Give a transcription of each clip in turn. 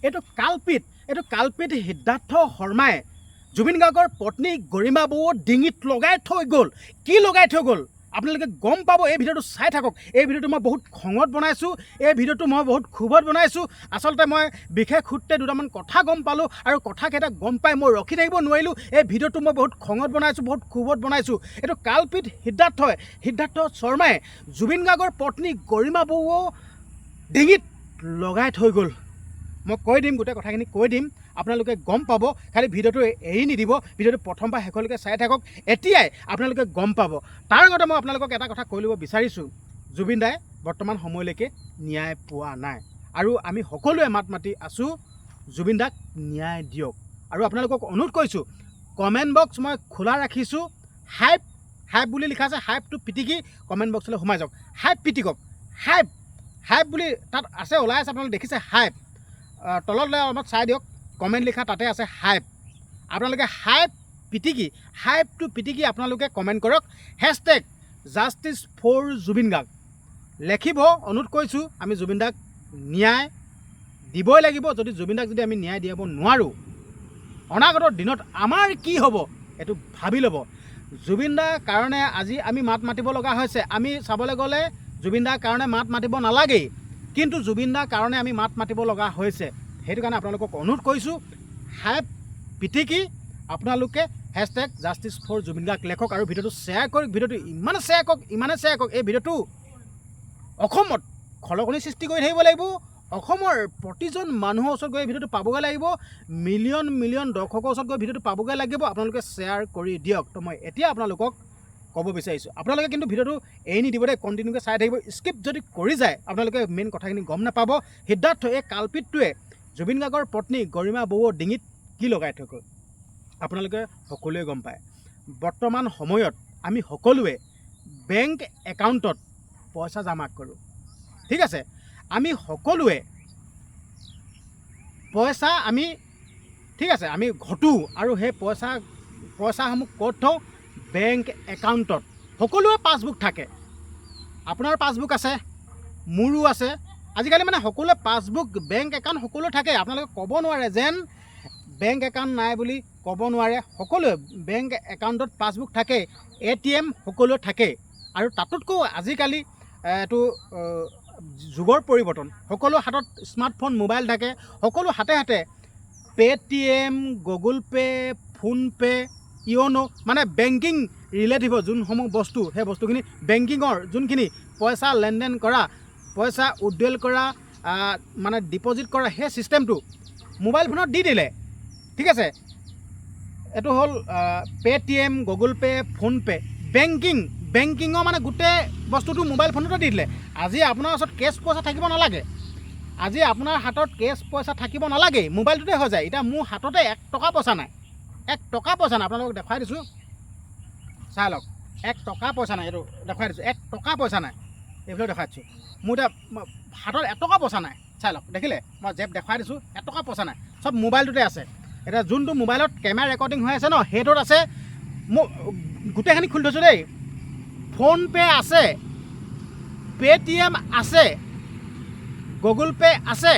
এইটো কালপিত সিদ্ধাৰ্থ শৰ্মাই জুবিন গাৰ্গৰ পত্নী গৰিমা বৰুৱাৰ ডিঙিত লগাই থৈ গ'ল। কি লগাই থৈ গ'ল আপোনালোকে গম পাব। এই ভিডিঅ'টো চাই থাকক। এই ভিডিঅ'টো মই বহুত খঙত বনাইছোঁ, এই ভিডিঅ'টো মই বহুত ক্ষোভত বনাইছোঁ। আচলতে মই বিশেষ সূত্ৰে দুটামান কথা গম পালোঁ আৰু কথাকেইটা গম পাই মই ৰখি থাকিব নোৱাৰিলোঁ। এই ভিডিঅ'টো মই বহুত খঙত বনাইছোঁ, বহুত ক্ষোভত বনাইছোঁ। এইটো কালপিত সিদ্ধাৰ্থ শৰ্মাই জুবিন গাৰ্গৰ পত্নী গৰিমা বৰুৱাৰ ডিঙিত লগাই থৈ গ'ল। মই কৈ দিম, গোটেই কথাখিনি কৈ দিম, আপোনালোকে গম পাব। খালি ভিডিঅ'টো এৰি নিদিব, ভিডিঅ'টো প্ৰথমবাৰ শেষলৈকে চাই থাকক। এতিয়াই আপোনালোকে গম পাব। তাৰ আগতে মই আপোনালোকক এটা কথা কৈ ল'ব বিচাৰিছোঁ, জুবিন দাই বৰ্তমান সময়লৈকে ন্যায় পোৱা নাই আৰু আমি সকলোৱে মাত মাতি আছোঁ জুবিন দাক ন্যায় দিয়ক। আৰু আপোনালোকক অনুৰোধ কৰিছোঁ, কমেণ্ট বক্স মই খোলা ৰাখিছোঁ। হাইপ বুলি লিখা আছে, হাইপটো পিটিকি কমেণ্ট বক্সলৈ সোমাই যাওক। হাইপ পিটিকক, হাইপ বুলি তাত আছে, ওলাই আছে, আপোনালোকে দেখিছে হাইপ। তললৈ অলপ চাই দিয়ক, কমেণ্ট লিখা তাতে আছে হাইপ। আপোনালোকে হাইপটো পিটিকি আপোনালোকে কমেণ্ট কৰক, hashtag justice for Zubeen Garg লিখিব। অনুৰোধ কৰিছোঁ, আমি জুবিন দাক ন্যায় দিবই লাগিব। জুবিন দাক যদি আমি ন্যায় দিয়াব নোৱাৰোঁ, অনাগত দিনত আমাৰ কি হ'ব এইটো ভাবি ল'ব। জুবিন দাৰ কাৰণে আজি আমি মাত মাতিব লগা হৈছে। আমি চাবলৈ গ'লে জুবিন দাৰ কাৰণে মাত মাতিব নালাগেই, কিন্তু জুবিন দাৰ কাৰণে আমি মাত মাতিব লগা হৈছে। সেইটো কাৰণে আপোনালোকক অনুৰোধ কৰিছোঁ, হাইপ পিটিকি আপোনালোকে hashtag justice for Zubeen Garg লেখক আৰু ভিডিঅ'টো শ্বেয়াৰ কৰক। ভিডিঅ'টো ইমানে শ্বেয়াৰ কৰক, এই ভিডিঅ'টো অসমত খলকনি সৃষ্টি কৰি থাকিব লাগিব। অসমৰ প্ৰতিজন মানুহৰ ওচৰত গৈ ভিডিঅ'টো পাবগৈ লাগিব। মিলিয়ন দৰ্শকৰ ওচৰত গৈ ভিডিঅ'টো পাবগৈ লাগিব। আপোনালোকে শ্বেয়াৰ কৰি দিয়ক। তো মই এতিয়া আপোনালোকক ক'ব বিচাৰিছোঁ, আপোনালোকে কিন্তু ভিডিঅ'টো এৰি নিদিব দেই, কণ্টিনিউকৈ চাই থাকিব। স্কিপ যদি কৰি যায় আপোনালোকে মেইন কথাখিনি গম নাপাব। সিদ্ধাৰ্থ এই কালপিতটোৱে জুবিন গাৰ্গৰ পত্নী গৰিমা বৰুৱাৰ ডিঙিত কি লগাই থৈ গ'ল আপোনালোকে সকলোৱে গম পায়। বৰ্তমান সময়ত আমি সকলোৱে বেংক একাউণ্টত পইচা জমা কৰোঁ, ঠিক আছে। আমি সকলোৱে পইচা আমি ঘটোঁ আৰু সেই পইচাসমূহ ক'ত থওঁ? বেংক একাউণ্টত। সকলোৱে পাছবুক থাকে। আপোনাৰ পাছবুক আছে, মোৰো আছে। আজিকালি মানে সকলোৱে পাছবুক, বেংক একাউণ্ট সকলোৱে থাকে। আপোনালোকে ক'ব নোৱাৰে যেন বেংক একাউণ্ট নাই বুলি ক'ব নোৱাৰে। সকলোৱে বেংক একাউণ্টত পাছবুক থাকে, ATM সকলোৱে থাকে। আৰু তাতোতকৈ আজিকালি এইটো যুগৰ পৰিৱৰ্তন, সকলো হাতত স্মাৰ্টফোন, মোবাইল থাকে। সকলো হাতে পে'টিএম, গুগল পে', ফোনপে', ইয়নো, মানে বেংকিং ৰিলেটিভ যোনসমূহ বস্তু, সেই বস্তুখিনি বেংকিঙৰ যোনখিনি পইচা লেনদেন কৰা, পইচা উইথড্ৰল কৰা, মানে ডিপ'জিট কৰা, সেই ছিষ্টেমটো মোবাইল ফোনত দি দিলে, ঠিক আছে। এইটো হ'ল পে'টিএম, গুগল পে', ফোনপে', বেংকিঙৰ মানে গোটেই বস্তুটো মোবাইল ফোনতে দি দিলে। আজি আপোনাৰ ওচৰত কেছ পইচা থাকিব নালাগে, আজি আপোনাৰ হাতত কেছ পইচা থাকিব নালাগেই, মোবাইলটোতে হৈ যায়। এতিয়া মোৰ হাততে 1 টকা পইচা নাই, আপোনালোকক দেখুৱাই দিছোঁ, চাই লওক। 1 টকা পইচা নাই, এইটো দেখুৱাই দিছোঁ। 1 টকা পইচা নাই, এইবিলাক দেখাই দিছোঁ। মোৰ এতিয়া হাতত 1 টকা পইচা নাই, চাই লওক। দেখিলে মই জেপ দেখুৱাই দিছোঁ, 1 টকা পইচা নাই, চব মোবাইলটোতে আছে। এতিয়া যোনটো মোবাইলত কেমেৰা ৰেকৰ্ডিং হৈ আছে ন, সেইটোত আছে। মোৰ গোটেইখিনি খুলি থৈছোঁ দেই। ফোনপে' আছে, পে'টিএম আছে, গুগল পে' আছে,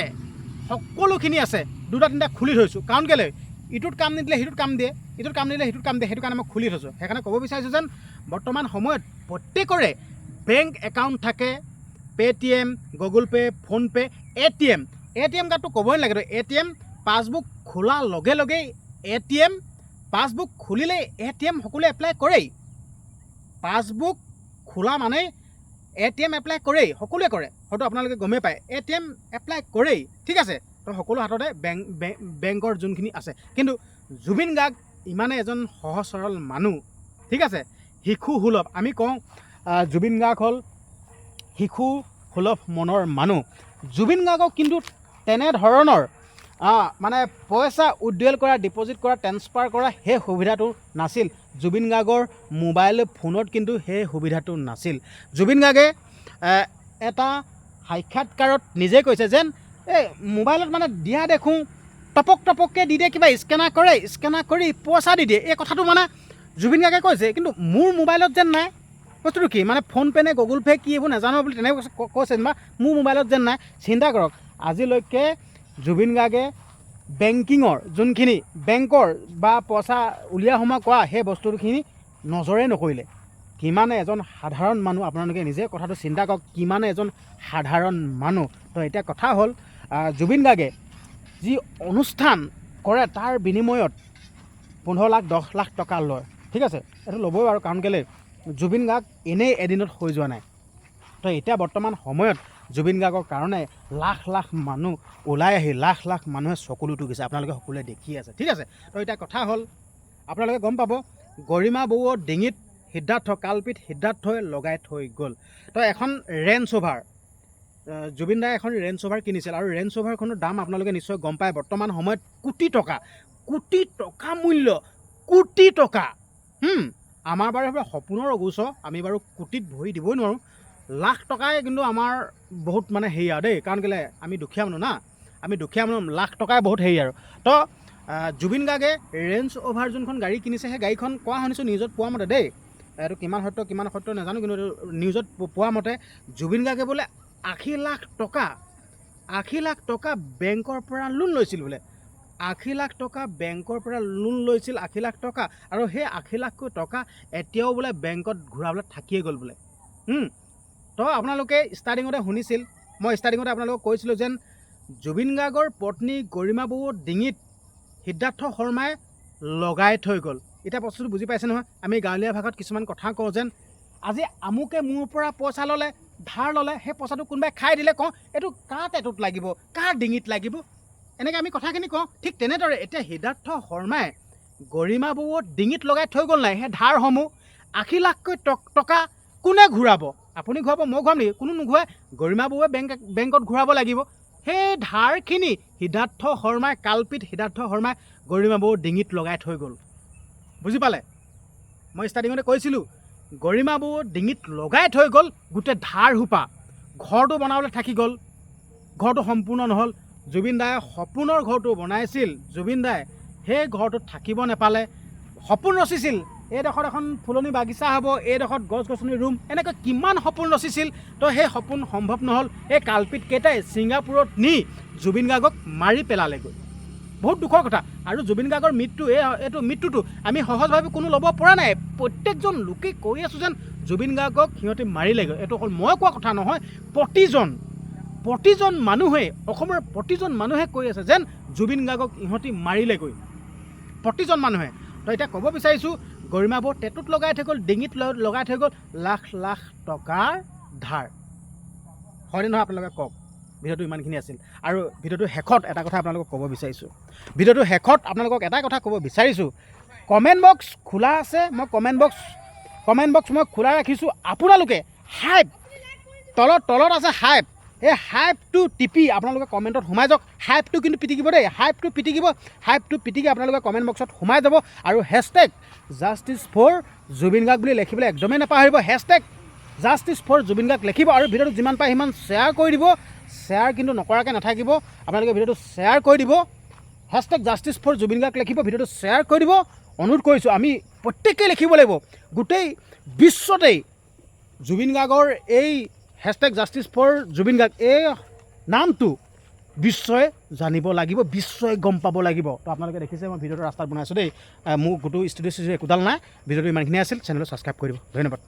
সকলোখিনি আছে। 2-3টা খুলি থৈছোঁ, কাৰণ কেলৈ ইটোত কাম নিদিলে সিটোত কাম দিয়ে, ইটোত কাম নিদিলে সিটোত কাম দিয়ে। সেইটো কাৰণে মই খুলি থৈছোঁ। সেইকাৰণে ক'ব বিচাৰিছোঁ যেন বৰ্তমান সময়ত প্ৰত্যেকৰে বেংক একাউণ্ট থাকে, Paytm, Google pay', PhonePe', ATM কাৰ্ডটো ক'বই নালাগে। ATM পাছবুক খোলাৰ লগে লগেই পাছবুক খুলিলেই ATM সকলোৱে এপ্লাই কৰেই। পাছবুক খোলা মানে ATM এপ্লাই কৰেই, সকলোৱে কৰে। হয়তো আপোনালোকে গমেই পায়, ATM এপ্লাই কৰেই, ঠিক আছে। তো সকলো হাততে বেংকৰ যোনখিনি আছে। কিন্তু জুবিন গাৰ্গ ইমানে এজন সহজ সৰল মানুহ, ঠিক আছে, শিশু সুলভ। আমি কওঁ জুবিন গাৰ্গ হ'ল শিশু সুলভ মনৰ মানুহ। জুবিন গাৰ্গক কিন্তু তেনেধৰণৰ মানে পইচা উইথড্ৰল কৰা, ডিপ'জিট কৰা, ট্ৰেন্সফাৰ কৰা সেই সুবিধাটো নাছিল। জুবিন গাৰ্গৰ মোবাইল ফোনত কিন্তু সেই সুবিধাটো নাছিল। জুবিন গাৰ্গে এটা সাক্ষাৎকাৰত নিজে কৈছে যেন এই মোবাইলত মানে দিয়া দেখোঁ টপককৈ দি দিয়ে, কিবা স্কেনাৰ কৰি পইচা দি দিয়ে। এই কথাটো মানে জুবিন গাৰ্গে কৈছে, কিন্তু মোৰ মোবাইলত যেন নাই। বস্তুটো কি মানে ফোনপে' নে গুগল পে' কি এইবোৰ নাজানো বুলি তেনেকৈ কৈছে, বা মোৰ মোবাইলত যেন নাই। চিন্তা কৰক, আজিলৈকে জুবিন গাৰ্গে বেংকিঙৰ যোনখিনি বেংকৰ বা পইচা উলিওৱা সোমোৱা কৰা সেই বস্তুখিনি নজৰে নকৰিলে। কিমানে এজন সাধাৰণ মানুহ আপোনালোকে নিজে কথাটো চিন্তা কৰক, কিমানে এজন সাধাৰণ মানুহ। তো এতিয়া কথা হ'ল জুবিন গাৰ্গে যি অনুষ্ঠান কৰে তাৰ বিনিময়ত 15 লাখ 10 লাখ টকা লয়। ঠিক আছে, এইটো ল'বই বাৰু, কাৰণ কেলৈ জুবিন গাৰ্গ এনেই এদিনত হৈ যোৱা নাই। তো এতিয়া বৰ্তমান সময়ত জুবিন গাৰ্গৰ কাৰণে লাখ লাখ মানুহ ওলাই আহি লাখ লাখ মানুহে চকুলোটো গৈছে, আপোনালোকে সকলোৱে দেখি আছে। ঠিক আছে, তো এতিয়া কথা হ'ল আপোনালোকে গম পাব গৰিমা বৰুৱাৰ ডিঙিত কালপিত সিদ্ধাৰ্থই লগাই থৈ গ'ল। তো এখন ৰেঞ্জ অভাৰ জুবিন দাই এখন ৰেঞ্জ অভাৰ কিনিছিল আৰু ৰেঞ্জ অভাৰখনৰ দাম আপোনালোকে নিশ্চয় গম পায়, বৰ্তমান সময়ত কোটি টকা মূল্য, কোটি টকা। আমাৰ বাৰু সপোনৰ অগোচৰ, আমি বাৰু কোটিত ভৰি দিবই নোৱাৰোঁ, লাখ টকাই কিন্তু আমাৰ বহুত মানে হেৰি আৰু দেই, কাৰণ কেলৈ আমি দুখীয়া মানুহ না, আমি দুখীয়া মানুহ, লাখ টকাই বহুত হেৰি আৰু। তো জুবিন গাৰ্গে ৰেঞ্জ অভাৰ যোনখন গাড়ী কিনিছে সেই গাড়ীখন কোৱা শুনিছোঁ নিউজত পোৱা মতে দেই, এইটো কিমান সত্য নাজানো, কিন্তু নিউজত পোৱা মতে জুবিন গাৰ্গে বোলে 80 লাখ টকা বেংকৰ পৰা লোন লৈছিল বোলে। 80 লাখ টকা বেংকৰ পৰা লোন লৈছিল, 80 লাখ টকা, আৰু সেই 80 লাখ টকা এতিয়াও বোলে বেংকত ঘূৰাবলৈ থাকিয়ে গ'ল বোলে। তো আপোনালোকে ষ্টাৰ্টিঙতে শুনিছিল, মই ষ্টাৰ্টিঙতে আপোনালোকক কৈছিলোঁ যেন জুবিন গাৰ্গৰ পত্নী গৰিমা বৰুৱাৰ ডিঙিত সিদ্ধাৰ্থ শৰ্মাই লগাই থৈ গ'ল। এতিয়া বস্তুটো বুজি পাইছে নহয়, আমি গাঁৱলীয়া ভাষাত কিছুমান কথা কওঁ যেন আজি আমুকে মোৰ পৰা পইচা ল'লে, ধাৰ ল'লে, সেই পইচাটো কোনোবাই খাই দিলে কওঁ এইটো কাৰ টেটুত লাগিব, কাৰ ডিঙিত লাগিব, এনেকৈ আমি কথাখিনি কওঁ। ঠিক তেনেদৰে এতিয়া সিদ্ধাৰ্থ শৰ্মাই গৰিমা বৰুৱাৰ ডিঙিত লগাই থৈ গ'ল নাই সেই ধাৰসমূহ। 80 লাখকৈ টকা কোনে ঘূৰাব? আপুনি ঘূৰাব, মই ঘূৰাম নেকি? কোনো নুঘূৰাই, গৰিমা বৰুৱাই বেংকত ঘূৰাব লাগিব। সেই ধাৰখিনি সিদ্ধাৰ্থ শৰ্মাই, কালপিত সিদ্ধাৰ্থ শৰ্মাই গৰিমা বৰুৱাৰ ডিঙিত লগাই থৈ গ'ল। বুজি পালে? মই ষ্টাৰ্টিঙতে কৈছিলোঁ গৰিমা বৰুৱাৰ ডিঙিত লগাই থৈ গ'ল গোটেই ধাৰ সোপা। ঘৰটো বনাবলৈ থাকি গ'ল, ঘৰটো সম্পূৰ্ণ নহ'ল। জুবিন দায়ে সপোনৰ ঘৰটো বনাইছিল, জুবিন দায়ে সেই ঘৰটোত থাকিব নাপালে। সপোন ৰচিছিল এইডোখৰত এখন ফুলনি বাগিচা হ'ব, এইডোখৰত গছ গছনি ৰুম, এনেকৈ কিমান সপোন ৰচিছিল। তো সেই সপোন সম্ভৱ নহ'ল। এই কালপিত কেইটাই ছিংগাপুৰত নি জুবিন গাৰ্গক মাৰি পেলালেগৈ। বহুত দুখৰ কথা। আৰু জুবিন গাৰ্গৰ এইটো মৃত্যুটো আমি সহজভাৱে কোনো ল'ব পৰা নাই। প্ৰত্যেকজন লোকেই কৈ আছোঁ যেন জুবিন গাৰ্গক সিহঁতে মাৰিলেগৈ। এইটো অকল মই কোৱা কথা নহয়, প্ৰতিজন মানুহে, অসমৰ প্ৰতিজন মানুহে কৈ আছে যেন জুবিন গাৰ্গক ইহঁতি মাৰিলেগৈ, প্ৰতিজন মানুহে। তো এতিয়া ক'ব বিচাৰিছোঁ গৰিমা বৰুৱাৰ টেটুত লগাই থৈ গ'ল, ডিঙিত লগাই থৈ গ'ল লাখ লাখ টকাৰ ধাৰ। হয়নে নহয় আপোনালোকে কওক? ভিডিঅ'টো ইমানখিনি আছিল। আৰু ভিডিঅ'টোৰ শেষত এটা কথা আপোনালোকক ক'ব বিচাৰিছোঁ, কমেণ্ট বক্স খোলা আছে, মই কমেণ্ট বক্স মই খোলা ৰাখিছোঁ। আপোনালোকে হাইপ তলত আছে হাইপ, এই হাইপটো টিপি আপোনালোকে কমেণ্টত সোমাই যাওক। হাইপটো কিন্তু পিটিকিব দেই, হাইপটো পিটিকি আপোনালোকে কমেণ্ট বক্সত সোমাই যাব। আৰু hashtag justice for Zubeen Garg বুলি লিখিবলৈ একদমেই নাপাহৰিব। Hashtag justice for Zubeen Garg লিখিব আৰু ভিডিঅ'টো যিমান পাৰে সিমান শ্বেয়াৰ কৰি দিব। শ্বেয়াৰ কিন্তু নকৰাকৈ নাথাকিব, আপোনালোকে ভিডিঅ'টো শ্বেয়াৰ কৰি দিব। Hashtag justice for Zubeen Garg লিখিব, ভিডিঅ'টো শ্বেয়াৰ কৰি দিব। অনুৰোধ কৰিছোঁ, আমি প্ৰত্যেকেই লিখিব লাগিব। গোটেই বিশ্বতেই জুবিন গাৰ্গৰ এই hashtag justice for Zubeen Garg এই নামটো বিশ্বই জানিব লাগিব, বিশ্বই গম পাব লাগিব। তো আপোনালোকে দেখিছে মই ভিডিঅ'টো ৰাস্তাত বনাইছোঁ দেই, মোৰ গোটেই ষ্টুডিঅ' একোডাল নাই। ভিডিঅ'টো ইমানখিনি আছিল, চেনেলটো ছাবস্ক্ৰাইব কৰি দিব। ধন্যবাদ।